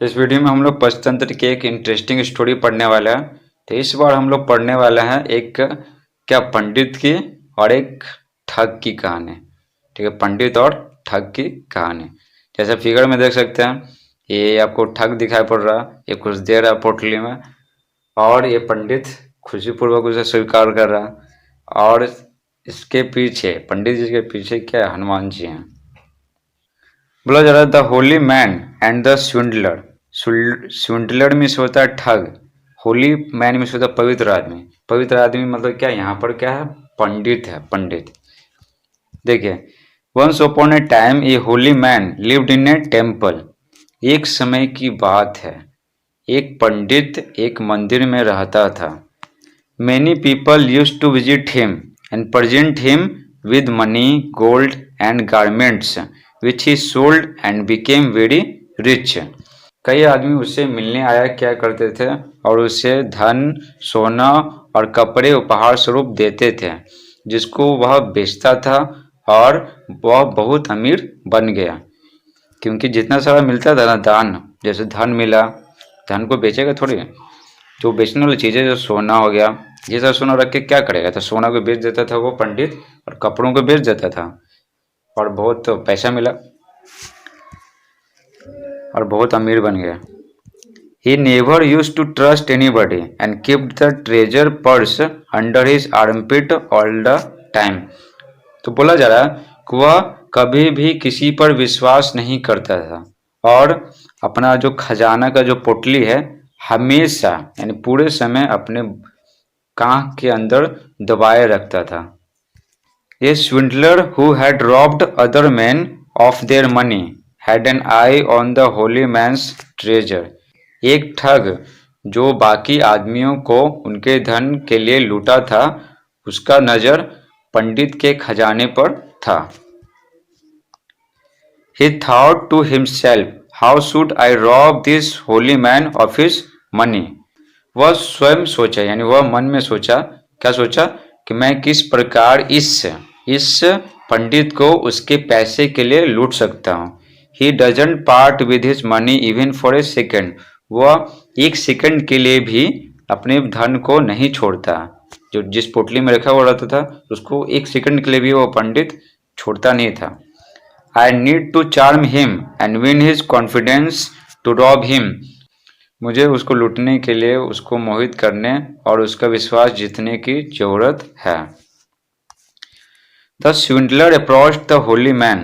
इस वीडियो में हम लोग पंचतंत्र की एक इंटरेस्टिंग स्टोरी पढ़ने वाले हैं। तो इस बार हम लोग पढ़ने वाले हैं एक क्या पंडित की और एक ठग की कहानी। ठीक है, पंडित और ठग की कहानी। जैसे फिगर में देख सकते हैं, ये आपको ठग दिखाई पड़ रहा है, ये कुछ दे रहा है पोटली में और ये पंडित खुशीपूर्वक उसे स्वीकार कर रहा है। और इसके पीछे, पंडित जी के पीछे क्या है, हनुमान जी हैं। बोला जा रहा है the holy man and the swindler. Swindler means होता है ठग, होली मैन मीन्स होता है पवित्र आदमी। पवित्र आदमी मतलब क्या, यहाँ पर क्या है, पंडित है, पंडित। देखिए, once upon a time a holy man lived in a temple. एक समय की बात है, एक पंडित एक मंदिर में रहता था। Many people used to visit him and present him with money, gold and garments, which he sold and became very rich. कई आदमी उससे मिलने आया क्या करते थे और उसे धन, सोना और कपड़े उपहार स्वरूप देते थे, जिसको वह बेचता था और वह बहुत अमीर बन गया। क्योंकि जितना सारा मिलता था ना दान, जैसे धन मिला, धन को बेचेगा थोड़ी, जो बेचने वाली चीज़ें, जो सोना हो गया, ये सब सोना रख के क्या करेगा, तो सोना को बेच देता था वो पंडित और कपड़ों को बेच देता था और बहुत पैसा मिला और बहुत अमीर बन गया। He never used to trust anybody and kept the treasure purse under his armpit all the time. तो बोला जा रहा है कि वह कभी भी किसी पर विश्वास नहीं करता था और अपना जो खजाना का जो पोटली है हमेशा यानी पूरे समय अपने कांख के अंदर दबाए रखता था। A swindler who had robbed other men of their money had an eye on the holy man's treasure. एक ठग जो बाकी आदमियों को उनके धन के लिए लूटा था, उसका नजर पंडित के खजाने पर था। He thought to himself, how should I rob this holy man of his money? वह स्वयं सोचा, यानी वह मन में सोचा, क्या सोचा कि मैं किस प्रकार इस पंडित को उसके पैसे के लिए लूट सकता हूँ। He doesn't part with his money even for a second. वह एक सेकंड के लिए भी अपने धन को नहीं छोड़ता। जो जिस पोटली में रखा हुआ रहता था उसको एक सेकंड के लिए भी वो पंडित छोड़ता नहीं था। I need to charm him and win his confidence to rob him. मुझे उसको लूटने के लिए उसको मोहित करने और उसका विश्वास जीतने की जरूरत है। The swindler approached the holy man,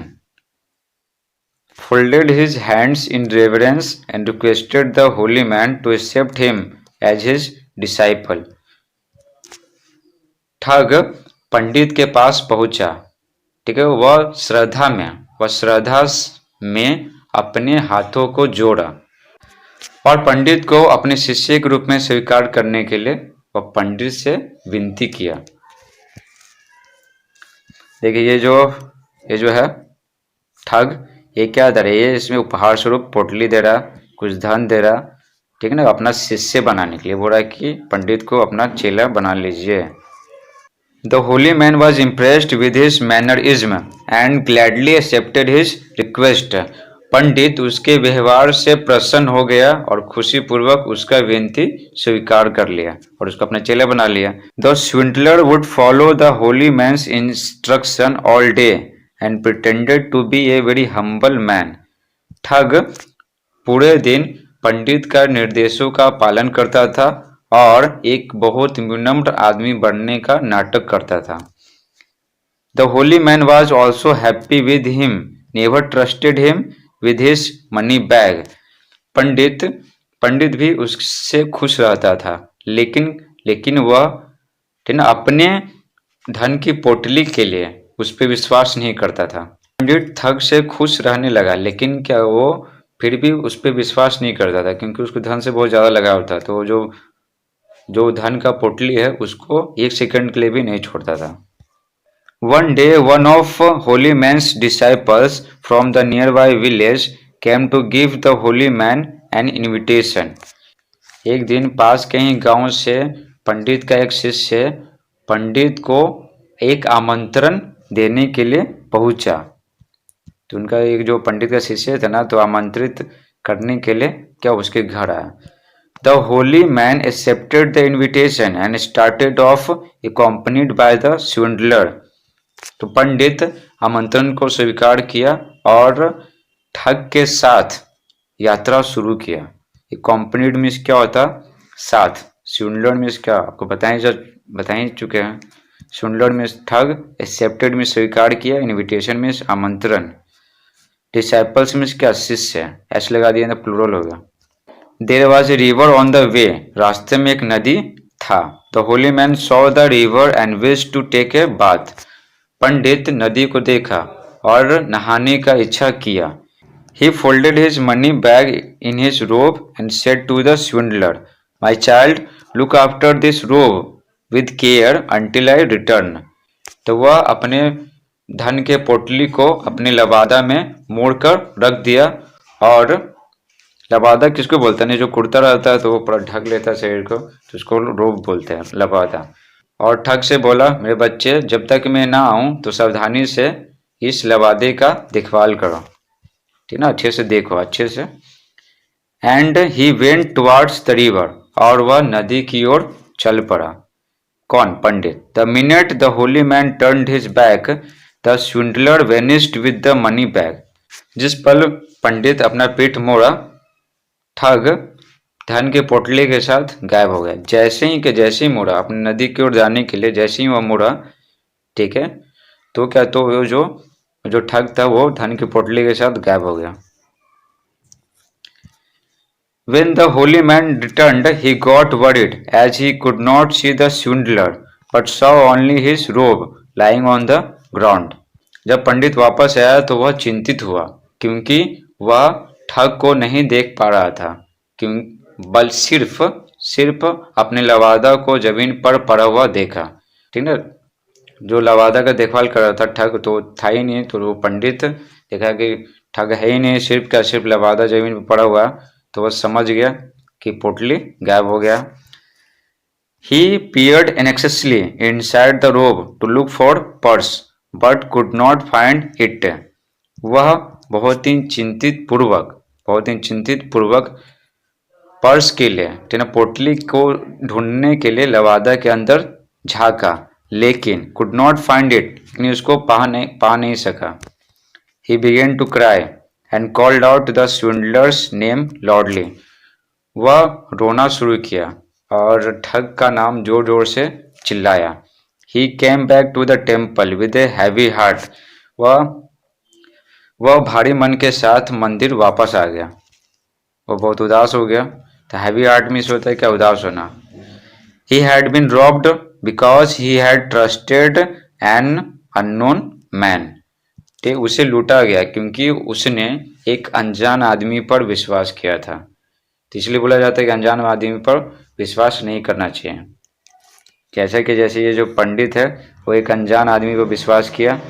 folded his hands in reverence and requested the holy man to accept him as his disciple. ठग पंडित के पास पहुंचा, ठीक है, वह श्रद्धा में अपने हाथों को जोड़ा और पंडित को अपने शिष्य के रूप में स्वीकार करने के लिए वह पंडित से विनती किया। देखिए, ये जो है ठग, ये क्या दे रहा है, ये इसमें उपहार स्वरूप पोटली दे रहा, कुछ धन दे रहा, ठीक है ना, अपना शिष्य बनाने के लिए बोल रहा है कि पंडित को अपना चेला बना लीजिए। The holy man was impressed with his mannerism and gladly accepted his request. पंडित उसके व्यवहार से प्रसन्न हो गया और खुशी पूर्वक उसका विनती स्वीकार कर लिया और उसको अपना चेला बना लिया। The swindler would follow the holy man's instruction all day and pretended to be a very humble man. ठग पूरे दिन पंडित का निर्देशों का पालन करता था और एक बहुत विनम्र आदमी बनने का नाटक करता था। The holy man was also happy with him, never trusted him with his money bag. पंडित भी उससे खुश रहता था, लेकिन वह अपने धन की पोटली के लिए उस पर विश्वास नहीं करता था। पंडित ठग से खुश रहने लगा, लेकिन क्या वो फिर भी उस पर विश्वास नहीं करता था, क्योंकि उसको धन से बहुत ज़्यादा लगाव था। तो जो धन का पोटली है उसको एक सेकंड के लिए भी नहीं छोड़ता था। One day, one of holy man's disciples from the nearby village came to give the holy man an invitation. एक दिन पास के ही गांव से पंडित का एक शिष्य पंडित को एक आमंत्रण देने के लिए पहुंचा। तो उनका एक जो पंडित का शिष्य था ना, तो आमंत्रित करने के लिए क्या उसके घर आया। The holy man accepted the invitation and started off accompanied by the swindler. तो पंडित आमंत्रण को स्वीकार किया और ठग के साथ यात्रा शुरू किया। accompanied मीन्स क्या होता, साथ। स्विंडलर मीन्स क्या, आपको बता ही चुके हैं। स्विंडलर मीन्स ठग, एक्सेप्टेड मीन्स स्वीकार किया, इन्विटेशन मीन्स आमंत्रण, डिसाइपल्स मीन्स क्या, शिष्य। ऐसे लगा दिया तो प्लूरल होगा। There was a river on the way, रास्ते में एक नदी था। The holy man saw the river and wish to take a bath, पंडित नदी को देखा और नहाने का इच्छा किया। He folded his money bag in his robe and said to the swindler, my child look after this robe with care until I return. तो वह अपने धन के पोटली को अपने लबादा में मोड़कर रख दिया। और लबादा किसको बोलते हैं, जो कुर्ता रहता है तो वो पूरा ढक लेता है शरीर को, तो उसको रोब बोलते हैं, लबादा। और ठग से बोला, मेरे बच्चे जब तक मैं ना आऊं तो सावधानी से इस लबादे का देखभाल करो, ठीक ना, अच्छे से देखो, अच्छे से। And he went towards the river, और वह नदी की ओर चल पड़ा। कौन, पंडित। The minute the holy man turned his back the swindler vanished with the money bag. जिस पल पंडित अपना पीठ मोड़ा, ठग धन के पोटले के साथ गायब हो गया। जैसे ही मुड़ा अपनी नदी की ओर जाने के लिए, जैसे ही वह मुड़ा, ठीक है, तो क्या, तो वो जो ठग था वो धन के पोटले के साथ गायब हो गया। When the holy man returned, he got worried as he could not see the swindler, but saw only his robe lying on the ground. जब पंडित वापस आया तो वह चिंतित हुआ, क्योंकि वह ठग को नहीं देख पा रहा था, बल सिर्फ अपने लवादा को जमीन पर पड़ा हुआ देखा। ठीक ना, जो लवादा का देखभाल कर रहा था ठग तो था ही नहीं, तो वो पंडित देखा कि ठग है ही नहीं, सिर्फ लवादा जमीन पर पड़ा हुआ, तो वह समझ गया कि पोटली गायब हो गया। He peered anxiously inside the robe to look for purse, but could not find it. वह बहुत ही चिंतित पूर्वक पर्स के लिए, पोटली को ढूंढने के लिए लवादा के अंदर झांका, लेकिन कुड नॉट फाइंड इट, उसको पा नहीं सका। He began to cry and called out the swindler's name loudly. वह रोना शुरू किया और ठग का नाम जोर जोर से चिल्लाया। He came back to the temple with a heavy heart. वह भारी मन के साथ मंदिर वापस आ गया। वो बहुत उदास हो गया। तो हैवी हार्ट मीन्स होता है क्या, उदास होना। He had been robbed because he had trusted an unknown man. ठीक, उसे लूटा गया क्योंकि उसने एक अनजान आदमी पर विश्वास किया था। तो इसलिए बोला जाता है कि अनजान आदमी पर विश्वास नहीं करना चाहिए। जैसे ये जो पंडित है वो एक अनजान आदमी पर विश्वास किया